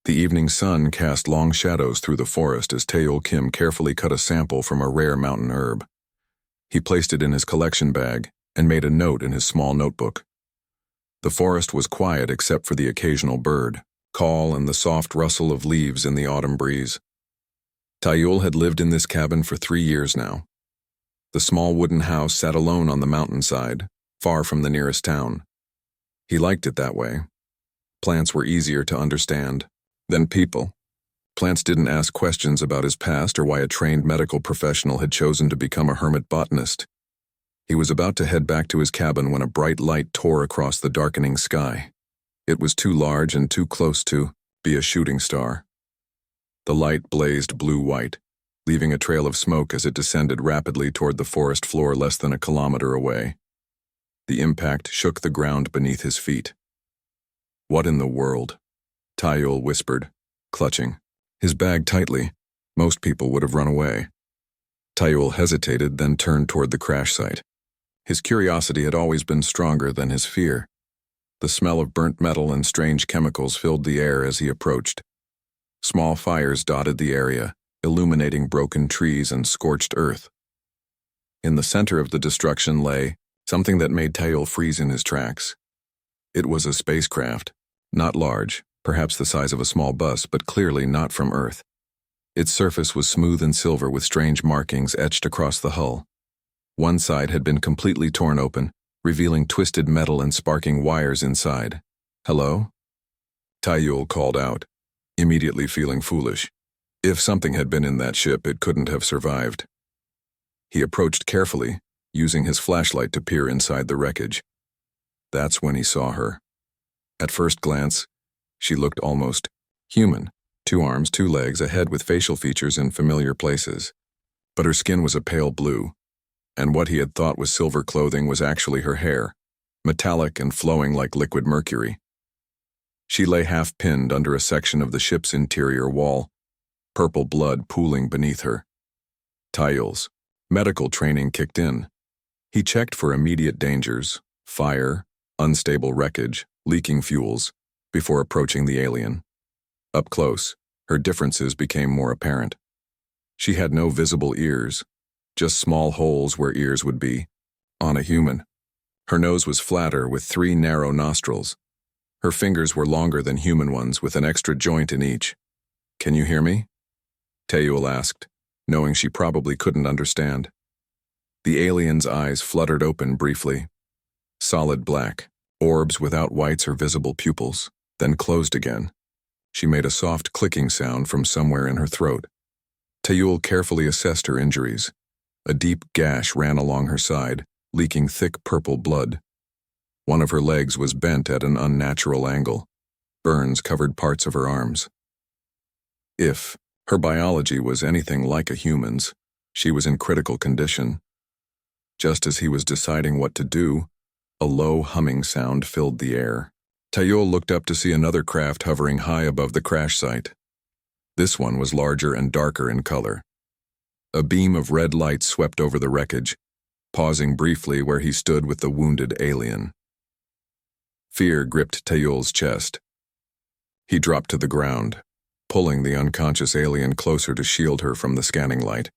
The evening sun cast long shadows through the forest as Taeol Kim carefully cut a sample from a rare mountain herb. He placed it in his collection bag and made a note in his small notebook. The forest was quiet except for the occasional bird call and the soft rustle of leaves in the autumn breeze. Taeol had lived in this cabin for 3 years now. The small wooden house sat alone on the mountainside, far from the nearest town. He liked it that way. Plants were easier to understand than people. Plants didn't ask questions about his past or why a trained medical professional had chosen to become a hermit botanist. He was about to head back to his cabin when a bright light tore across the darkening sky. It was too large and too close to be a shooting star. The light blazed blue-white, leaving a trail of smoke as it descended rapidly toward the forest floor less than a kilometer away. The impact shook the ground beneath his feet. "What in the world?" Taeol whispered, clutching his bag tightly. Most people would have run away. Taeol hesitated, then turned toward the crash site. His curiosity had always been stronger than his fear. The smell of burnt metal and strange chemicals filled the air as he approached. Small fires dotted the area, illuminating broken trees and scorched earth. In the center of the destruction lay something that made Taeol freeze in his tracks. It was a spacecraft, not large, perhaps the size of a small bus, but clearly not from Earth. Its surface was smooth and silver with strange markings etched across the hull. One side had been completely torn open, revealing twisted metal and sparking wires inside. "Hello?" Taeol called out, immediately feeling foolish. If something had been in that ship, it couldn't have survived. He approached carefully, using his flashlight to peer inside the wreckage. That's when he saw her. At first glance, she looked almost human. 2 arms, 2 legs, a head with facial features in familiar places. But her skin was a pale blue, and what he had thought was silver clothing was actually her hair, metallic and flowing like liquid mercury. She lay half-pinned under a section of the ship's interior wall, purple blood pooling beneath her. Taeol's medical training kicked in. He checked for immediate dangers, fire, unstable wreckage, leaking fuels, before approaching the alien. Up close, her differences became more apparent. She had no visible ears, just small holes where ears would be, on a human. Her nose was flatter with 3 narrow nostrils. Her fingers were longer than human ones with an extra joint in each. "Can you hear me?" Taeol asked, knowing she probably couldn't understand. The alien's eyes fluttered open briefly. Solid black, orbs without whites or visible pupils, then closed again. She made a soft clicking sound from somewhere in her throat. Taeol carefully assessed her injuries. A deep gash ran along her side, leaking thick purple blood. One of her legs was bent at an unnatural angle. Burns covered parts of her arms. If her biology was anything like a human's, she was in critical condition. Just as he was deciding what to do, a low humming sound filled the air. Taeol looked up to see another craft hovering high above the crash site. This one was larger and darker in color. A beam of red light swept over the wreckage, pausing briefly where he stood with the wounded alien. Fear gripped Taeol's chest. He dropped to the ground, pulling the unconscious alien closer to shield her from the scanning light.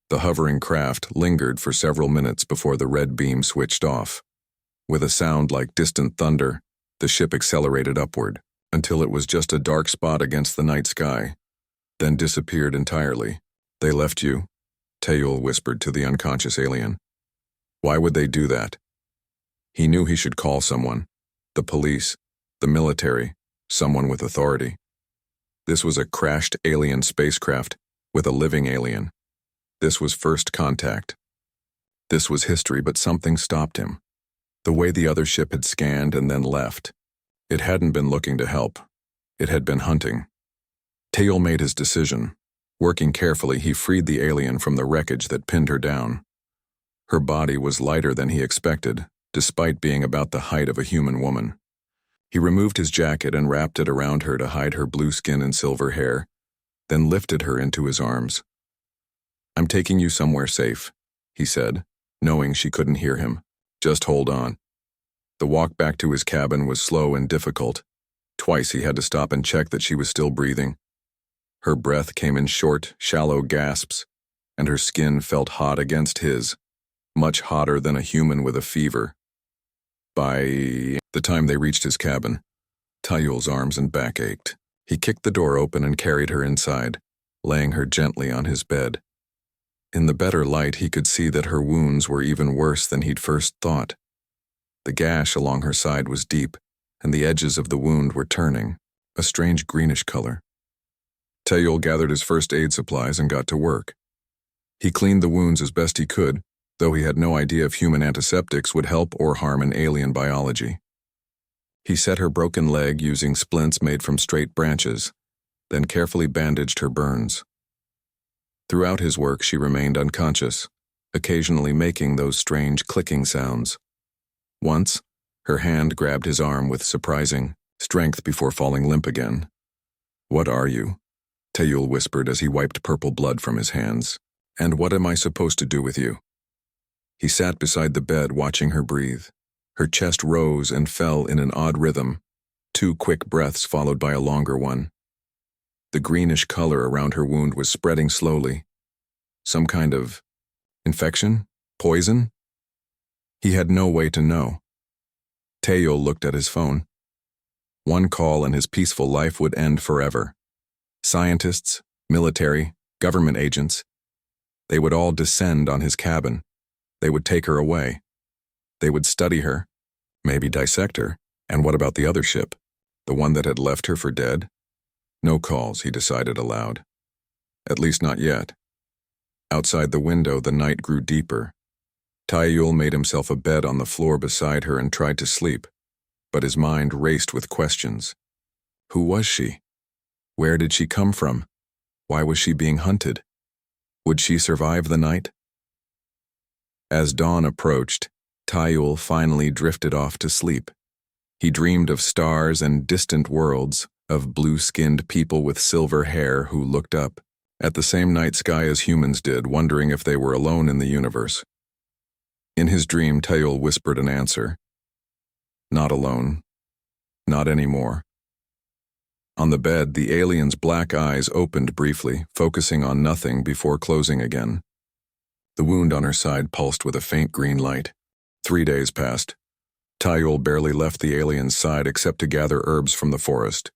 The hovering craft lingered for several minutes before the red beam switched off. With a sound like distant thunder, the ship accelerated upward, until it was just a dark spot against the night sky, then disappeared entirely. "They left you," Taeol whispered to the unconscious alien. "Why would they do that?" He knew he should call someone. The police, the military, someone with authority. This was a crashed alien spacecraft with a living alien. This was first contact. This was history, but something stopped him. The way the other ship had scanned and then left. It hadn't been looking to help. It had been hunting. Taeol made his decision. Working carefully, he freed the alien from the wreckage that pinned her down. Her body was lighter than he expected, despite being about the height of a human woman. He removed his jacket and wrapped it around her to hide her blue skin and silver hair, then lifted her into his arms. "I'm taking you somewhere safe," he said, knowing she couldn't hear him. "Just hold on." The walk back to his cabin was slow and difficult. Twice he had to stop and check that she was still breathing. Her breath came in short, shallow gasps, and her skin felt hot against his, much hotter than a human with a fever. By the time they reached his cabin, Tayul's arms and back ached. He kicked the door open and carried her inside, laying her gently on his bed. In the better light, he could see that her wounds were even worse than he'd first thought. The gash along her side was deep, and the edges of the wound were turning, a strange greenish color. Tayul gathered his first aid supplies and got to work. He cleaned the wounds as best he could, though he had no idea if human antiseptics would help or harm an alien biology. He set her broken leg using splints made from straight branches, then carefully bandaged her burns. Throughout his work, she remained unconscious, occasionally making those strange clicking sounds. Once, her hand grabbed his arm with surprising strength before falling limp again. "What are you?" Tayul whispered as he wiped purple blood from his hands. "And what am I supposed to do with you?" He sat beside the bed watching her breathe. Her chest rose and fell in an odd rhythm, 2 quick breaths followed by a longer one. The greenish color around her wound was spreading slowly. Some kind of infection? Poison? He had no way to know. Tayul looked at his phone. One call and his peaceful life would end forever. Scientists, military, government agents, they would all descend on his cabin. They would take her away. They would study her, maybe dissect her. And what about the other ship? The one that had left her for dead? No calls, he decided aloud. At least not yet. Outside the window, the night grew deeper. Tayul made himself a bed on the floor beside her and tried to sleep, but his mind raced with questions. Who was she? Where did she come from? Why was she being hunted? Would she survive the night? As dawn approached, Tayul finally drifted off to sleep. He dreamed of stars and distant worlds, of blue-skinned people with silver hair who looked up at the same night sky as humans did, wondering if they were alone in the universe. In his dream, Tayul whispered an answer. Not alone. Not anymore. On the bed, the alien's black eyes opened briefly, focusing on nothing before closing again. The wound on her side pulsed with a faint green light. 3 days passed. Tayul barely left the alien's side except to gather herbs from the forest.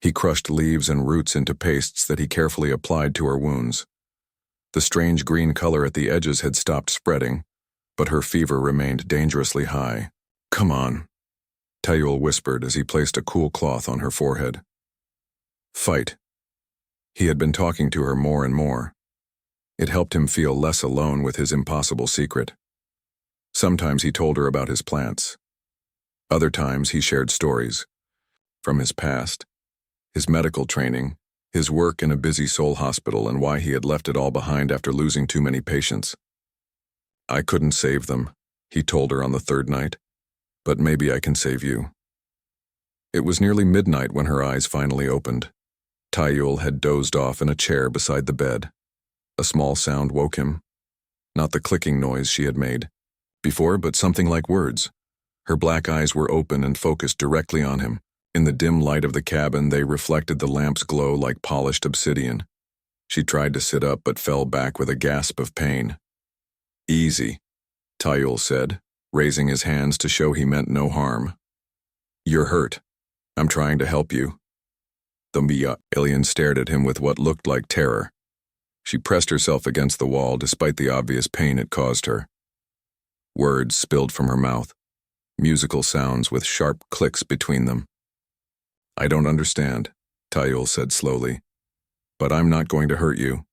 He crushed leaves and roots into pastes that he carefully applied to her wounds. The strange green color at the edges had stopped spreading, but her fever remained dangerously high. "Come on," Tayul whispered as he placed a cool cloth on her forehead. "Fight." He had been talking to her more and more. It helped him feel less alone with his impossible secret. Sometimes he told her about his plants. Other times he shared stories from his past, his medical training, his work in a busy soul hospital, and why he had left it all behind after losing too many patients. "I couldn't save them," he told her on the 3rd night, "but maybe I can save you." It was nearly midnight when her eyes finally opened. Tayul had dozed off in a chair beside the bed. A small sound woke him. Not the clicking noise she had made before, but something like words. Her black eyes were open and focused directly on him. In the dim light of the cabin, they reflected the lamp's glow like polished obsidian. She tried to sit up but fell back with a gasp of pain. "Easy," Tayul said, raising his hands to show he meant no harm. "You're hurt. I'm trying to help you." The alien stared at him with what looked like terror. She pressed herself against the wall despite the obvious pain it caused her. Words spilled from her mouth, musical sounds with sharp clicks between them. "I don't understand," Tayul said slowly, "but I'm not going to hurt you."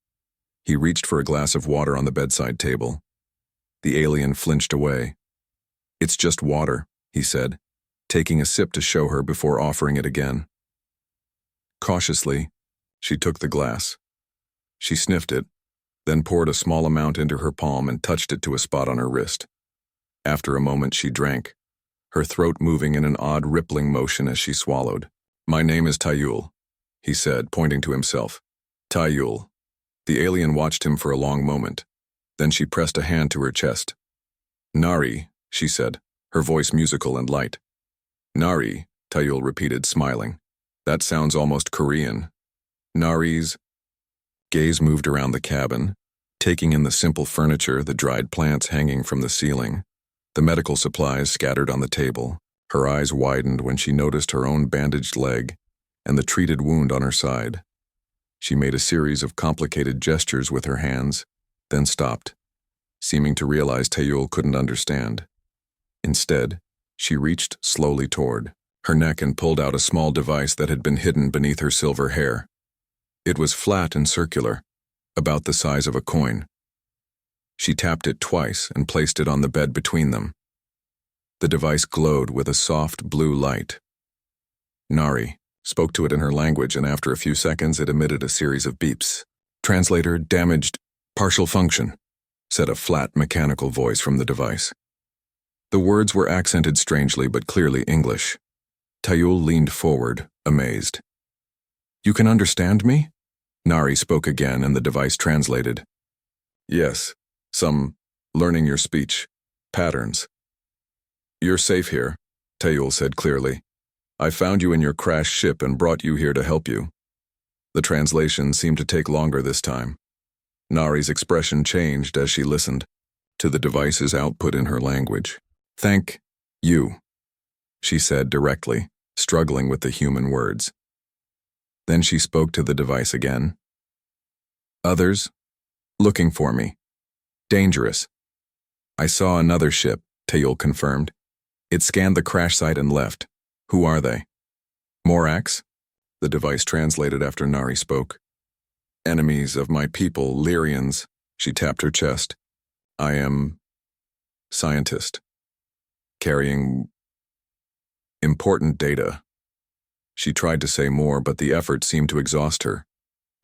He reached for a glass of water on the bedside table. The alien flinched away. "It's just water," he said, taking a sip to show her before offering it again. Cautiously, she took the glass. She sniffed it, then poured a small amount into her palm and touched it to a spot on her wrist. After a moment, she drank, her throat moving in an odd rippling motion as she swallowed. "My name is Tayul," he said, pointing to himself. "Tayul." The alien watched him for a long moment. Then she pressed a hand to her chest. "Nari," she said, her voice musical and light. "Nari, Tayul repeated, smiling. That sounds almost Korean. Nari's gaze moved around the cabin, taking in the simple furniture, the dried plants hanging from the ceiling, the medical supplies scattered on the table. Her eyes widened when she noticed her own bandaged leg and the treated wound on her side. She made a series of complicated gestures with her hands, then stopped, seeming to realize Tayul couldn't understand. Instead, she reached slowly toward her neck and pulled out a small device that had been hidden beneath her silver hair. It was flat and circular, about the size of a coin. She tapped it twice and placed it on the bed between them. The device glowed with a soft blue light. Nari spoke to it in her language, and after a few seconds it emitted a series of beeps. Translator damaged, partial function, said a flat mechanical voice from the device. The words were accented strangely but clearly English. Tayul leaned forward, amazed. You can understand me? Nari spoke again and the device translated. Yes, some learning your speech, patterns. You're safe here, Tayul said clearly. I found you in your crashed ship and brought you here to help you. The translation seemed to take longer this time. Nari's expression changed as she listened to the device's output in her language. Thank you, she said directly, struggling with the human words. Then she spoke to the device again. Others? Looking for me. Dangerous. I saw another ship, Tayul confirmed. It scanned the crash site and left. Who are they? Orcs? The device translated after Nari spoke. Enemies of my people, Lyrians, she tapped her chest. I am scientist. Carrying important data. She tried to say more, but the effort seemed to exhaust her.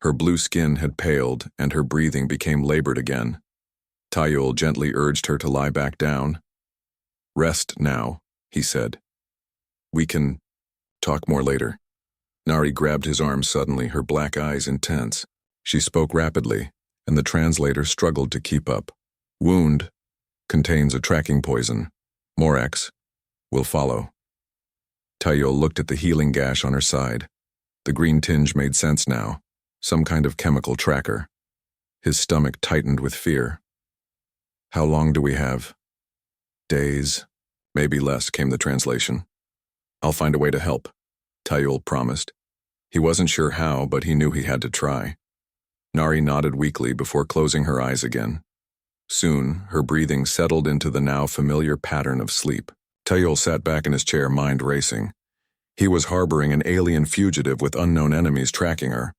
Her blue skin had paled, and her breathing became labored again. Tayul gently urged her to lie back down. Rest now, he said. We can talk more later. Nari grabbed his arm suddenly, her black eyes intense. She spoke rapidly, and the translator struggled to keep up. Wound contains a tracking poison. Orcs will follow. Tayul looked at the healing gash on her side. The green tinge made sense now. Some kind of chemical tracker. His stomach tightened with fear. How long do we have? Days, maybe less, came the translation. I'll find a way to help, Tayul promised. He wasn't sure how, but he knew he had to try. Nari nodded weakly before closing her eyes again. Soon, her breathing settled into the now familiar pattern of sleep. Tayul sat back in his chair, mind racing. He was harboring an alien fugitive with unknown enemies tracking her.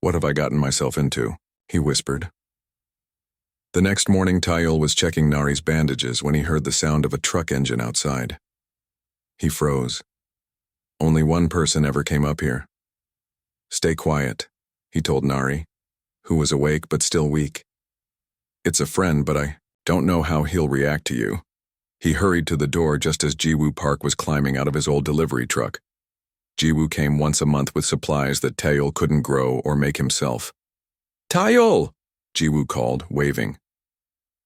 What have I gotten myself into? He whispered. The next morning, Tayul was checking Nari's bandages when he heard the sound of a truck engine outside. He froze. Only one person ever came up here. Stay quiet, he told Nari, who was awake but still weak. It's a friend, but I don't know how he'll react to you. He hurried to the door just as Jiwoo Park was climbing out of his old delivery truck. Jiwoo came once a month with supplies that Tayul couldn't grow or make himself. Tayul! Jiwoo called, waving.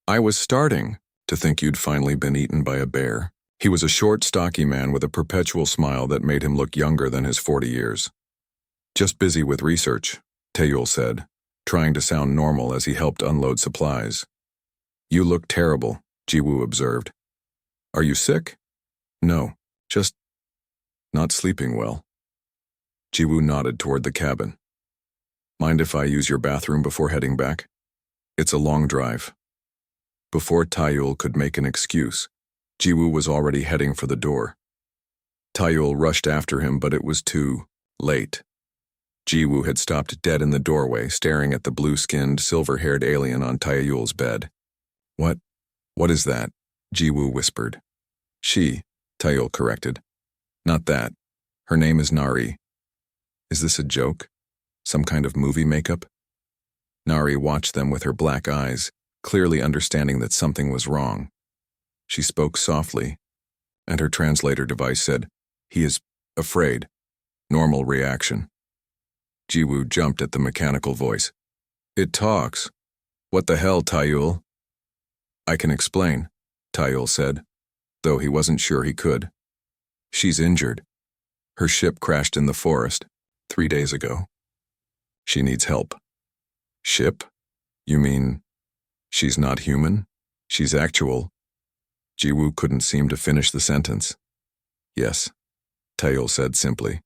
I was starting to think you'd finally been eaten by a bear. He was a short, stocky man with a perpetual smile that made him look younger than his 40 years. Just busy with research, Tayul said, trying to sound normal as he helped unload supplies. You look terrible, Jiwoo observed. Are you sick? No, just not sleeping well. Jiwoo nodded toward the cabin. Mind if I use your bathroom before heading back? It's a long drive. Before Tayul could make an excuse, Jiwoo was already heading for the door. Tayul rushed after him, but it was too late. Jiwoo had stopped dead in the doorway, staring at the blue-skinned, silver-haired alien on Tayul's bed. What is that? Jiwoo whispered. She, Tayul corrected. Not that. Her name is Nari. Is this a joke? Some kind of movie makeup? Nari watched them with her black eyes, clearly understanding that something was wrong. She spoke softly, and her translator device said, He is afraid. Normal reaction. Jiwoo jumped at the mechanical voice. It talks. What the hell, Tayul? I can explain, Tayul said, though he wasn't sure he could. She's injured. Her ship crashed in the forest 3 days ago. She needs help. Ship? You mean she's not human? She's actual? Jiwoo couldn't seem to finish the sentence. Yes, Taeyol said simply.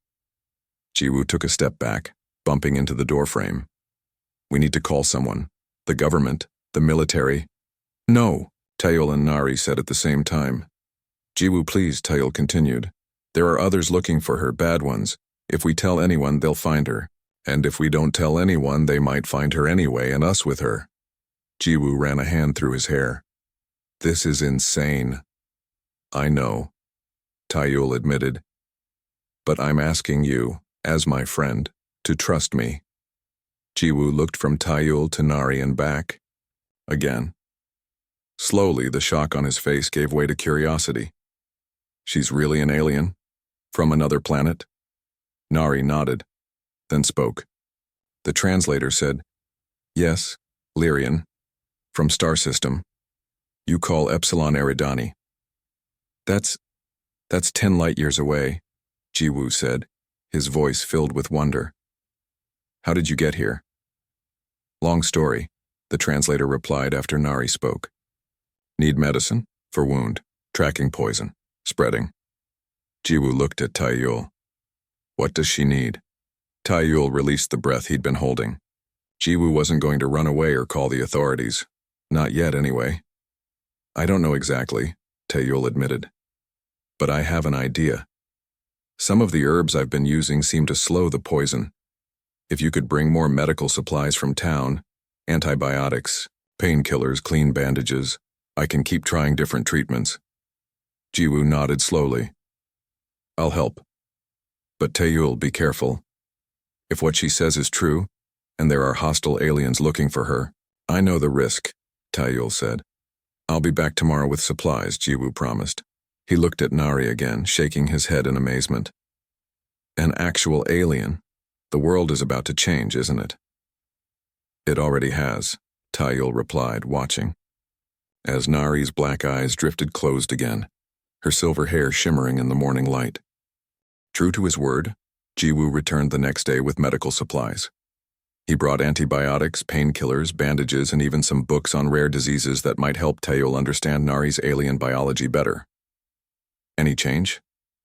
Jiwoo took a step back, bumping into the doorframe. We need to call someone. The government, the military. No, Taeyol and Nari said at the same time. Jiwoo, please, Taeyol continued. There are others looking for her, bad ones. If we tell anyone, they'll find her. And if we don't tell anyone, they might find her anyway and us with her. Jiwoo ran a hand through his hair. This is insane. I know, Taeyol admitted. But I'm asking you, as my friend, to trust me. Jiwoo looked from Taeyol to Nari and back. Again. Slowly, the shock on his face gave way to curiosity. She's really an alien? From another planet? Nari nodded, then spoke. The translator said, Yes, Lyrian, from star system. You call Epsilon Eridani. That's 10 light years away, Jiwoo said, his voice filled with wonder. How did you get here? Long story, the translator replied after Nari spoke. Need medicine? For wound. Tracking poison. Spreading. Jiwoo looked at Taeyol. What does she need? Taeyol released the breath he'd been holding. Jiwoo wasn't going to run away or call the authorities. Not yet, anyway. I don't know exactly, Taeyol admitted. But I have an idea. Some of the herbs I've been using seem to slow the poison. If you could bring more medical supplies from town, antibiotics, painkillers, clean bandages, I can keep trying different treatments. Jiwoo nodded slowly. I'll help. But Taeyol, be careful. If what she says is true, and there are hostile aliens looking for her, I know the risk, Taeyol said. I'll be back tomorrow with supplies, Jiwoo promised. He looked at Nari again, shaking his head in amazement. An actual alien? The world is about to change, isn't it? It already has, Taeyol replied, watching. As Nari's black eyes drifted closed again, her silver hair shimmering in the morning light. True to his word, Jiwoo returned the next day with medical supplies. He brought antibiotics, painkillers, bandages, and even some books on rare diseases that might help Taeyol understand Nari's alien biology better. Any change?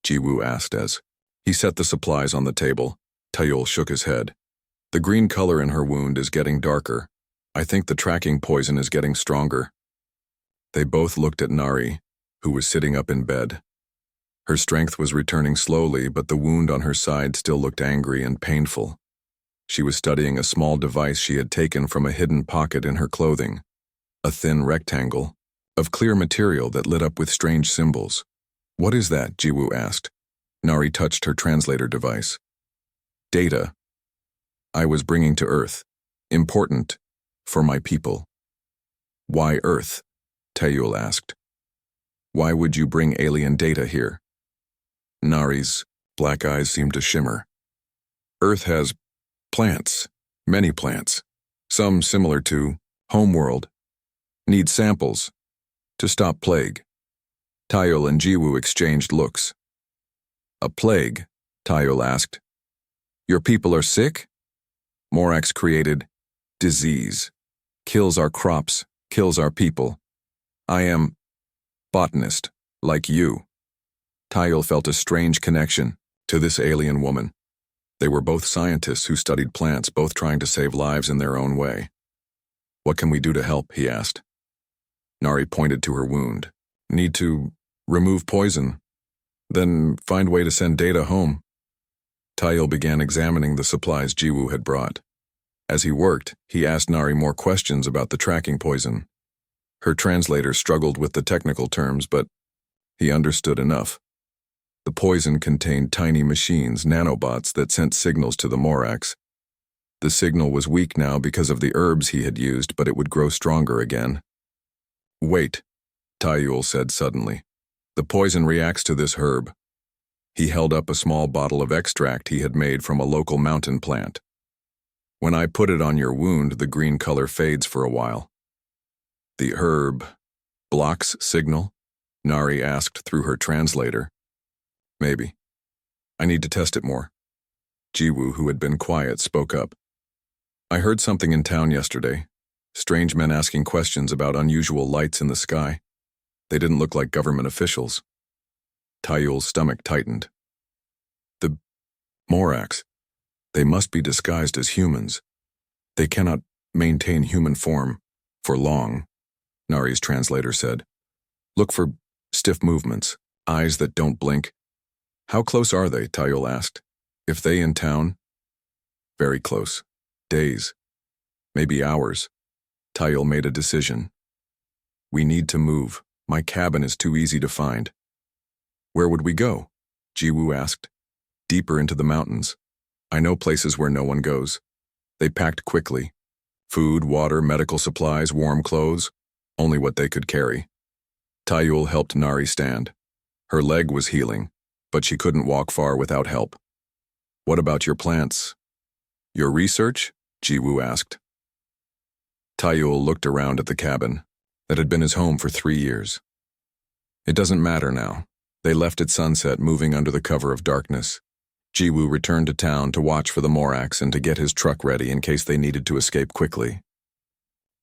Jiwoo asked as he set the supplies on the table. Taeyol shook his head. The green color in her wound is getting darker. I think the tracking poison is getting stronger. They both looked at Nari, who was sitting up in bed. Her strength was returning slowly, but the wound on her side still looked angry and painful. She was studying a small device she had taken from a hidden pocket in her clothing, a thin rectangle of clear material that lit up with strange symbols. What is that? Jiwoo asked. Nari touched her translator device. Data. I was bringing to Earth. Important. For my people. Why Earth? Taeyol asked. Why would you bring alien data here? Nari's black eyes seemed to shimmer. Earth has plants, many plants, some similar to Homeworld. Need samples to stop plague. Taeyol and Jiwoo exchanged looks. A plague? Taeyol asked. Your people are sick? Morax created disease. Kills our crops, kills our people. I am botanist, like you. Taeyol felt a strange connection to this alien woman. They were both scientists who studied plants, both trying to save lives in their own way. What can we do to help? He asked. Nari pointed to her wound. Need to remove poison, then find way to send data home. Taeyol began examining the supplies Jiwoo had brought. As he worked, he asked Nari more questions about the tracking poison. Her translator struggled with the technical terms, but he understood enough. The poison contained tiny machines, nanobots, that sent signals to the Morax. The signal was weak now because of the herbs he had used, but it would grow stronger again. Wait, Taeyol said suddenly. The poison reacts to this herb. He held up a small bottle of extract he had made from a local mountain plant. When I put it on your wound, the green color fades for a while. The herb blocks signal? Nari asked through her translator. Maybe. I need to test it more. Jiwoo, who had been quiet, spoke up. I heard something in town yesterday. Strange men asking questions about unusual lights in the sky. They didn't look like government officials. Taeyul's stomach tightened. The Morax. They must be disguised as humans. They cannot maintain human form for long, Nari's translator said. Look for stiff movements, eyes that don't blink. How close are they? Taeyul asked. If they in town? Very close. Days. Maybe hours. Taeyul made a decision. We need to move. My cabin is too easy to find. Where would we go? Jiwoo asked. Deeper into the mountains. I know places where no one goes. They packed quickly. Food, water, medical supplies, warm clothes, only what they could carry. Taeyul helped Nari stand. Her leg was healing, but she couldn't walk far without help. What about your plants? Your research? Jiwoo asked. Taeyul looked around at the cabin that had been his home for 3 years. It doesn't matter now. They left at sunset, moving under the cover of darkness. Jiwoo returned to town to watch for the Morax and to get his truck ready in case they needed to escape quickly.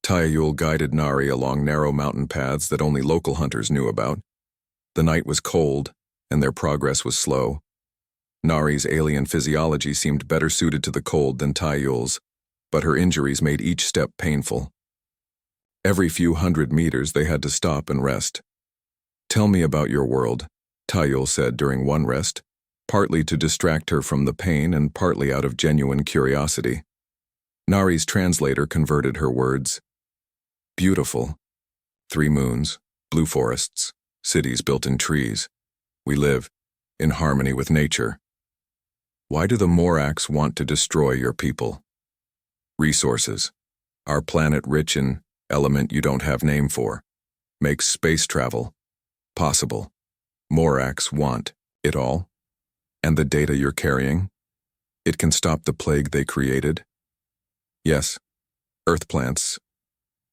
Taeyul guided Nari along narrow mountain paths that only local hunters knew about. The night was cold, and their progress was slow. Nari's alien physiology seemed better suited to the cold than Taeyul's, but her injuries made each step painful. Every few hundred meters they had to stop and rest. Tell me about your world, Taeyul said during one rest, partly to distract her from the pain and partly out of genuine curiosity. Nari's translator converted her words. Beautiful. 3 moons, blue forests, cities built in trees. We live in harmony with nature. Why do the Morax want to destroy your people? Resources. Our planet rich in element you don't have name for. Makes space travel possible. Morax want it all. And the data you're carrying? It can stop the plague they created? Yes, Earth plants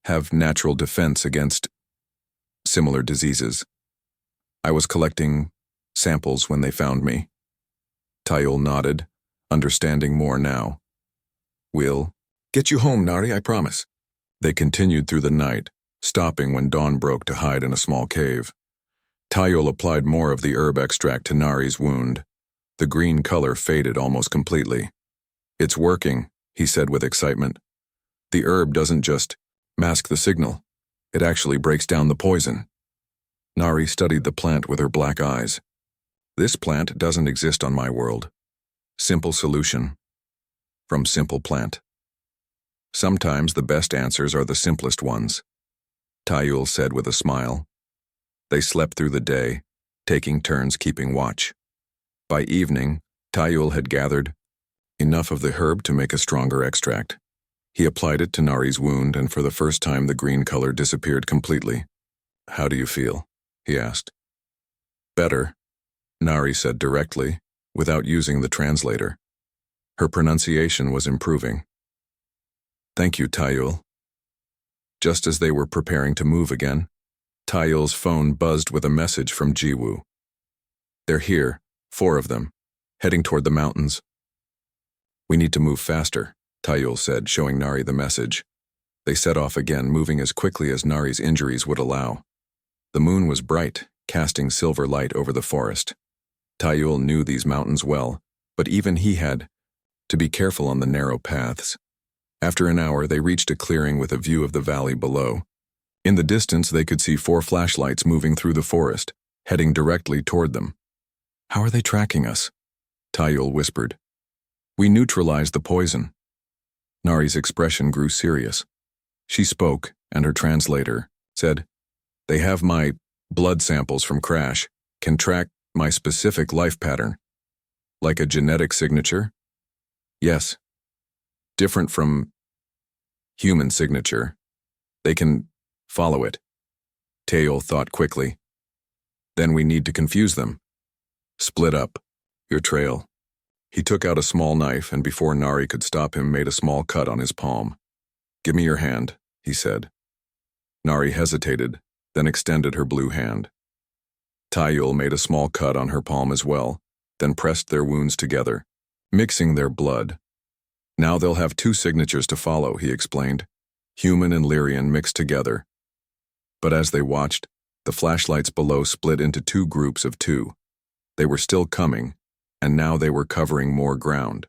have natural defense against similar diseases. I was collecting samples when they found me. Taeyul nodded, understanding more now. We'll get you home, Nari, I promise. They continued through the night, stopping when dawn broke to hide in a small cave. Taeyul applied more of the herb extract to Nari's wound. The green color faded almost completely. It's working, he said with excitement. The herb doesn't just mask the signal. It actually breaks down the poison. Nari studied the plant with her black eyes. This plant doesn't exist on my world. Simple solution. From simple plant. Sometimes the best answers are the simplest ones, Taeyul said with a smile. They slept through the day, taking turns keeping watch. By evening, Taeyul had gathered enough of the herb to make a stronger extract. He applied it to Nari's wound, and for the first time the green color disappeared completely. How do you feel? He asked. Better, Nari said directly, without using the translator. Her pronunciation was improving. Thank you, Taeyul. Just as they were preparing to move again, Taeyul's phone buzzed with a message from Jiwoo. They're here, 4 of them, heading toward the mountains. We need to move faster, Taeyul said, showing Nari the message. They set off again, moving as quickly as Nari's injuries would allow. The moon was bright, casting silver light over the forest. Taeyul knew these mountains well, but even he had to be careful on the narrow paths. After an hour, they reached a clearing with a view of the valley below. In the distance, they could see 4 flashlights moving through the forest, heading directly toward them. How are they tracking us? Taeyul whispered. We neutralized the poison. Nari's expression grew serious. She spoke, and her translator said, They have my blood samples from Crash, can track my specific life pattern. Like a genetic signature? Yes. Different from human signature. They can follow it. Taeyul thought quickly. Then we need to confuse them. Split up your trail. He took out a small knife and before Nari could stop him made a small cut on his palm. Give me your hand, he said. Nari hesitated, then extended her blue hand. Taeyul made a small cut on her palm as well, then pressed their wounds together, mixing their blood. Now they'll have two signatures to follow, he explained. Human and Lyrian mixed together. But as they watched, the flashlights below split into two groups of two. They were still coming, and now they were covering more ground.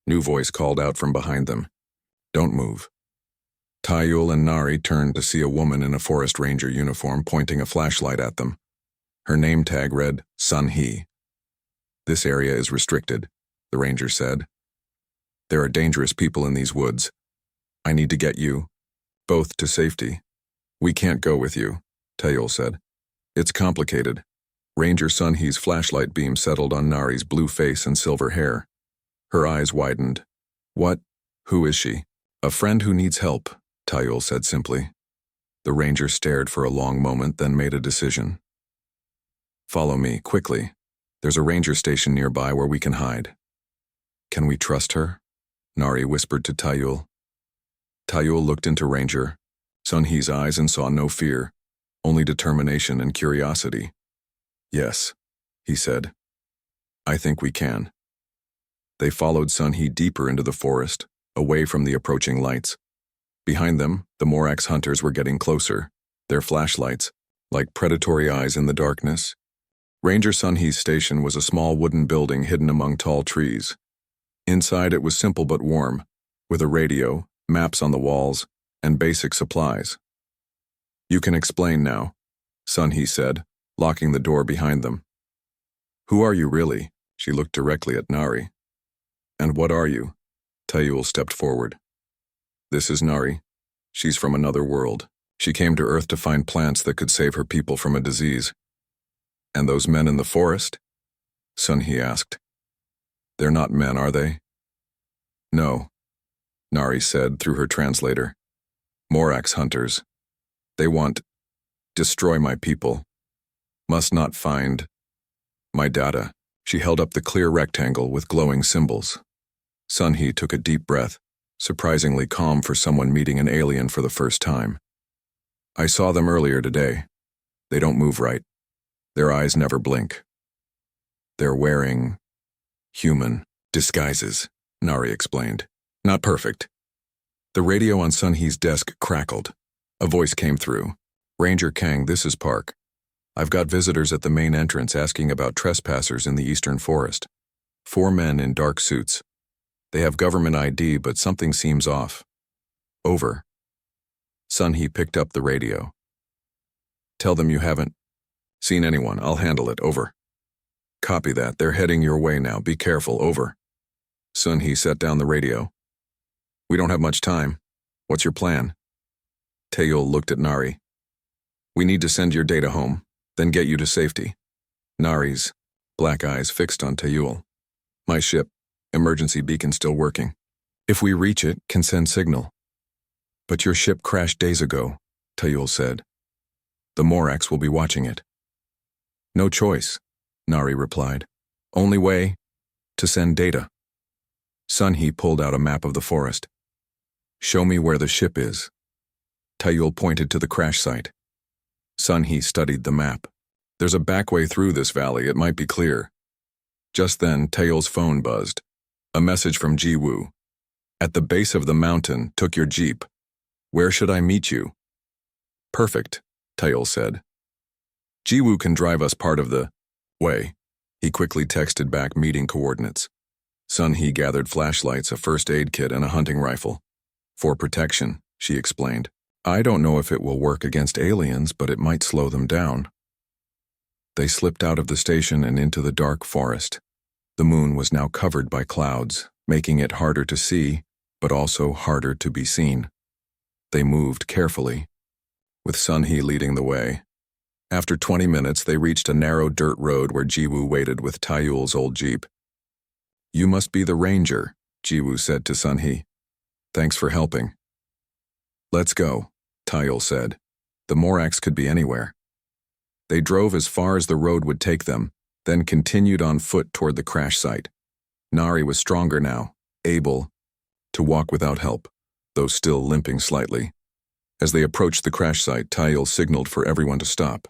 New voice called out from behind them. Don't move. Tayul and Nari turned to see a woman in a forest ranger uniform pointing a flashlight at them. Her name tag read, Sun He. This area is restricted, the ranger said. There are dangerous people in these woods. I need to get you, both to safety. We can't go with you, Tayul said. It's complicated. Ranger Sun He's flashlight beam settled on Nari's blue face and silver hair. Her eyes widened. What? Who is she? A friend who needs help, Tayul said simply. The ranger stared for a long moment, then made a decision. Follow me, quickly. There's a ranger station nearby where we can hide. Can we trust her? Nari whispered to Tayul. Tayul looked into Ranger Sun He's eyes and saw no fear, only determination and curiosity. Yes, he said. I think we can. They followed Sun He deeper into the forest, away from the approaching lights. Behind them, the Morax hunters were getting closer, their flashlights, like predatory eyes in the darkness. Ranger Sun He's station was a small wooden building hidden among tall trees. Inside it was simple but warm, with a radio, maps on the walls, and basic supplies. You can explain now, Sun He said, locking the door behind them. Who are you really? She looked directly at Nari. And what are you? Tayul stepped forward. This is Nari. She's from another world. She came to Earth to find plants that could save her people from a disease. And those men in the forest? Sun He asked. They're not men, are they? No, Nari said through her translator. Morax hunters. They want, destroy my people. Must not find my data. She held up the clear rectangle with glowing symbols. Sun He took a deep breath, surprisingly calm for someone meeting an alien for the first time. I saw them earlier today. They don't move right. Their eyes never blink. They're wearing human disguises, Nari explained. Not perfect. The radio on Sun He's desk crackled. A voice came through. Ranger Kang, this is Park. I've got visitors at the main entrance asking about trespassers in the eastern forest. 4 men in dark suits. They have government ID, but something seems off. Over. Sun He picked up the radio. Tell them you haven't seen anyone. I'll handle it. Over. Copy that. They're heading your way now. Be careful. Over. Sun He set down the radio. We don't have much time. What's your plan? Tayul looked at Nari. We need to send your data home, then get you to safety. Nari's black eyes fixed on Tayul. My ship, emergency beacon still working. If we reach it, can send signal. But your ship crashed days ago, Tayul said. The Morax will be watching it. No choice, Nari replied. Only way to send data. Sun He pulled out a map of the forest. Show me where the ship is. Tayul pointed to the crash site. Sun He studied the map. There's a back way through this valley, it might be clear. Just then, Tayul's phone buzzed. A message from Jiwoo. At the base of the mountain, took your jeep. Where should I meet you? Perfect, Tayul said. Jiwoo can drive us part of the way. He quickly texted back meeting coordinates. Sun He gathered flashlights, a first aid kit, and a hunting rifle. For protection, she explained. I don't know if it will work against aliens, but it might slow them down. They slipped out of the station and into the dark forest. The moon was now covered by clouds, making it harder to see, but also harder to be seen. They moved carefully, with Sun He leading the way. After 20 minutes, they reached a narrow dirt road where Jiwoo waited with Tayul's old jeep. You must be the ranger, Jiwoo said to Sun He. Thanks for helping. Let's go, Tayul said. The Morax could be anywhere. They drove as far as the road would take them, then continued on foot toward the crash site. Nari was stronger now, able to walk without help, though still limping slightly. As they approached the crash site, Tayul signaled for everyone to stop.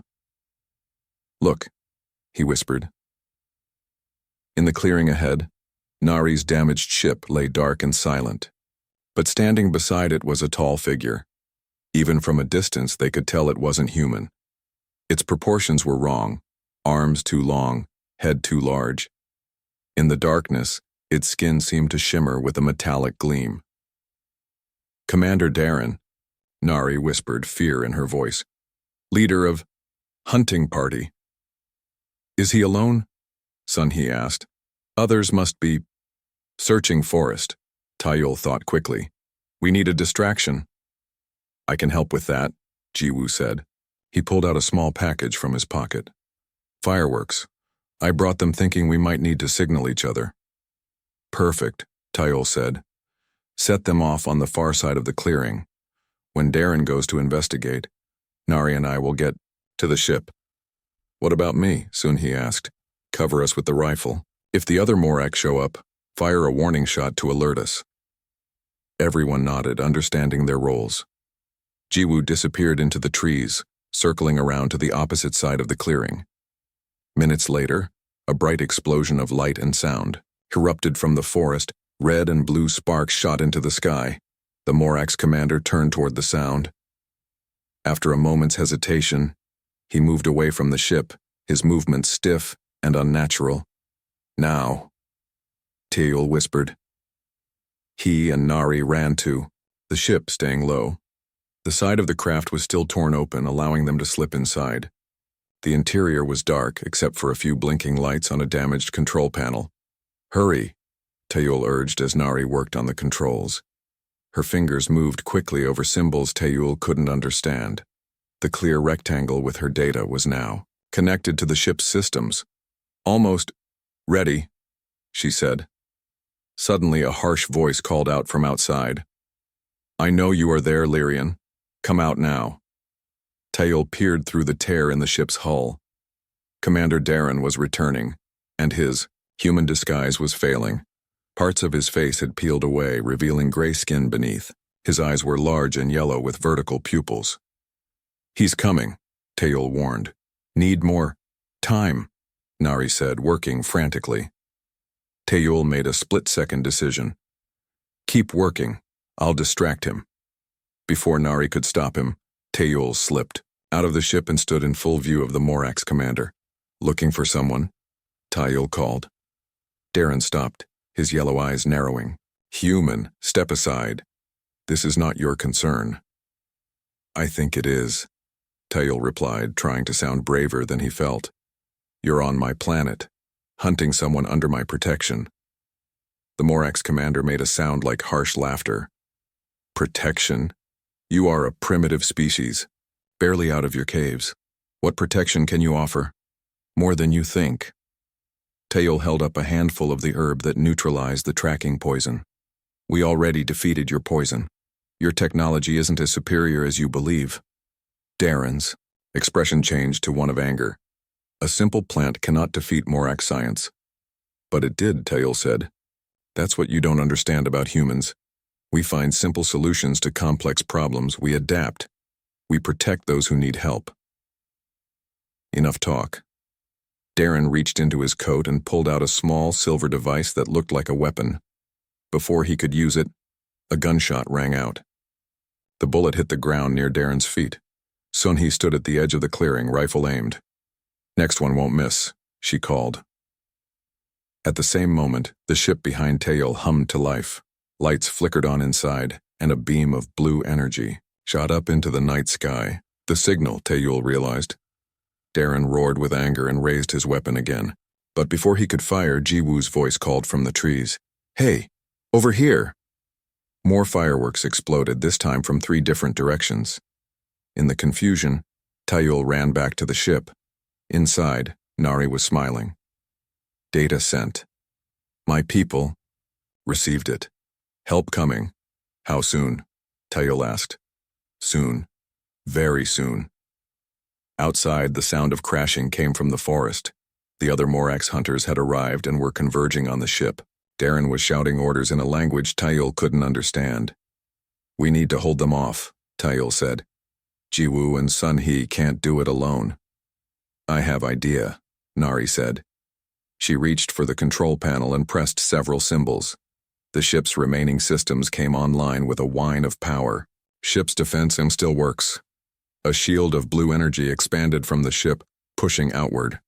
Look, he whispered. In the clearing ahead, Nari's damaged ship lay dark and silent. But standing beside it was a tall figure. Even from a distance, they could tell it wasn't human. Its proportions were wrong, arms too long, head too large. In the darkness, its skin seemed to shimmer with a metallic gleam. "Commander Darren," Nari whispered, fear in her voice. "Leader of hunting party." "Is he alone?" Sun-Hee asked. "Others must be searching forest," Taiyul thought quickly. "We need a distraction." "I can help with that," Jiwoo said. He pulled out a small package from his pocket. "Fireworks. I brought them thinking we might need to signal each other." "Perfect," Taiyul said. "Set them off on the far side of the clearing. When Darren goes to investigate, Nari and I will get to the ship." "What about me?" Sun-Hee asked. "Cover us with the rifle. If the other Morak show up, fire a warning shot to alert us." Everyone nodded, understanding their roles. Jiwoo disappeared into the trees, circling around to the opposite side of the clearing. Minutes later, a bright explosion of light and sound erupted from the forest. Red and blue sparks shot into the sky. The Morak's commander turned toward the sound. After a moment's hesitation, he moved away from the ship, his movements stiff and unnatural. "Now," Taiyul whispered. He and Nari ran to the ship, staying low. The side of the craft was still torn open, allowing them to slip inside. The interior was dark, except for a few blinking lights on a damaged control panel. "Hurry," Taiyul urged as Nari worked on the controls. Her fingers moved quickly over symbols Taiyul couldn't understand. The clear rectangle with her data was now connected to the ship's systems. "Almost ready," she said. Suddenly, a harsh voice called out from outside. "I know you are there, Lyrian. Come out now." Taiyul peered through the tear in the ship's hull. Commander Darren was returning, and his human disguise was failing. Parts of his face had peeled away, revealing gray skin beneath. His eyes were large and yellow with vertical pupils. "He's coming," Taiyul warned. "Need more time," Nari said, working frantically. Taiyul made a split-second decision. "Keep working. I'll distract him." Before Nari could stop him, Taiyul slipped out of the ship and stood in full view of the Morak's commander. "Looking for someone?" Taiyul called. Darren stopped, his yellow eyes narrowing. "Human, step aside. This is not your concern." "I think it is," Taiyul replied, trying to sound braver than he felt. "You're on my planet, hunting someone under my protection." The Morak's commander made a sound like harsh laughter. "Protection? You are a primitive species, barely out of your caves. What protection can you offer? More than you think." Taiyul held up a handful of the herb that neutralized the tracking poison. "We already defeated your poison. Your technology isn't as superior as you believe." Darren's expression changed to one of anger. "A simple plant cannot defeat Morak science." "But it did," Taiyul said. "That's what you don't understand about humans. We find simple solutions to complex problems. We adapt. We protect those who need help." Enough talk. Darren reached into his coat and pulled out a small silver device that looked like a weapon. Before he could use it, a gunshot rang out. The bullet hit the ground near Darren's feet. Sun-Hee stood at the edge of the clearing, rifle aimed. "Next one won't miss," she called. At the same moment, the ship behind Taiyul hummed to life. Lights flickered on inside, and a beam of blue energy shot up into the night sky. The signal, Taiyul realized. Darren roared with anger and raised his weapon again. But before he could fire, Jiwoo's voice called from the trees. "Hey, over here!" More fireworks exploded, this time from 3 different directions. In the confusion, Taiyul ran back to the ship. Inside, Nari was smiling. "Data sent. My people received it. Help coming." "How soon?" Taiyul asked. "Soon. Very soon." Outside, the sound of crashing came from the forest. The other Morak's hunters had arrived and were converging on the ship. Darren was shouting orders in a language Taiyul couldn't understand. "We need to hold them off," Taiyul said. "Jiwoo and Sun-Hee can't do it alone." "I have idea," Nari said. She reached for the control panel and pressed several symbols. The ship's remaining systems came online with a whine of power. Ship's defense system still works. A shield of blue energy expanded from the ship, pushing outward.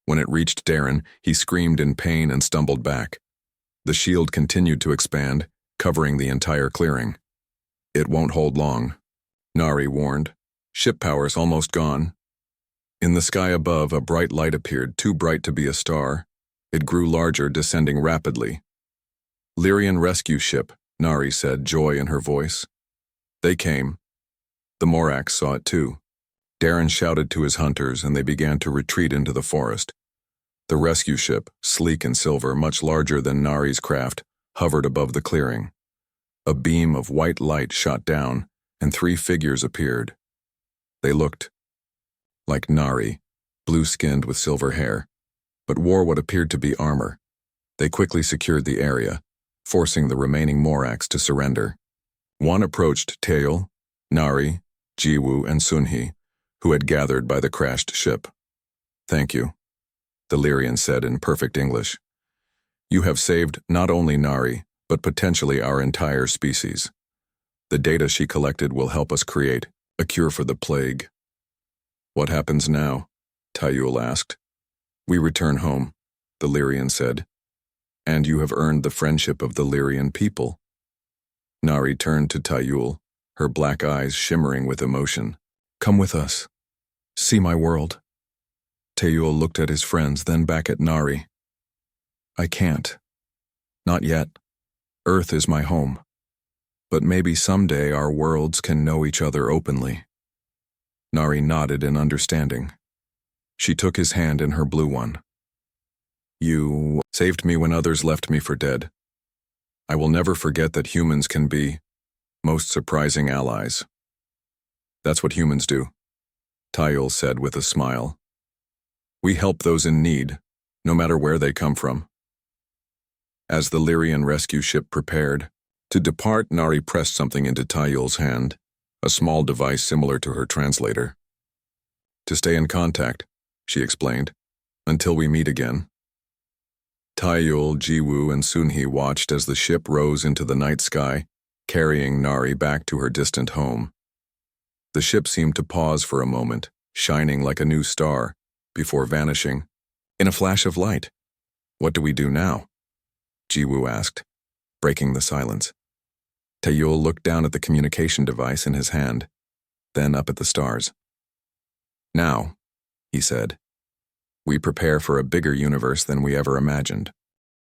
When it reached Darren, he screamed in pain and stumbled back. The shield continued to expand, covering the entire clearing. It won't hold long, Nari warned. Ship power's almost gone. In the sky above, a bright light appeared, too bright to be a star. It grew larger, descending rapidly. Lyrian rescue ship, Nari said, joy in her voice. They came. The Morax saw it too. Darren shouted to his hunters, and they began to retreat into the forest. The rescue ship, sleek and silver, much larger than Nari's craft, hovered above the clearing. A beam of white light shot down, and 3 figures appeared. They looked like Nari, blue-skinned with silver hair, but wore what appeared to be armor. They quickly secured the area, forcing the remaining Morax to surrender. One approached Tael, Nari, Jiwoo, and Sunhee, who had gathered by the crashed ship. "Thank you," the Lyrian said in perfect English. "You have saved not only Nari, but potentially our entire species. The data she collected will help us create a cure for the plague." "What happens now?" Tael asked. "We return home," the Lyrian said. "And you have earned the friendship of the Lyrian people." Nari turned to Tael, her black eyes shimmering with emotion. "Come with us. See my world." Tael looked at his friends, then back at Nari. "I can't. Not yet. Earth is my home. But maybe someday our worlds can know each other openly." Nari nodded in understanding. She took his hand in her blue one. "You saved me when others left me for dead. I will never forget that humans can be most surprising allies." "That's what humans do," Tael said with a smile. "We help those in need, no matter where they come from." As the Lyrian rescue ship prepared to depart, Nari pressed something into Tael's hand, a small device similar to her translator. "To stay in contact," she explained, "until we meet again." Tael, Jiwoo, and Sunhee watched as the ship rose into the night sky, carrying Nari back to her distant home. The ship seemed to pause for a moment, shining like a new star, before vanishing in a flash of light. "What do we do now?" Jiwoo asked, breaking the silence. Tael looked down at the communication device in his hand, then up at the stars. "Now," he said, "we prepare for a bigger universe than we ever imagined."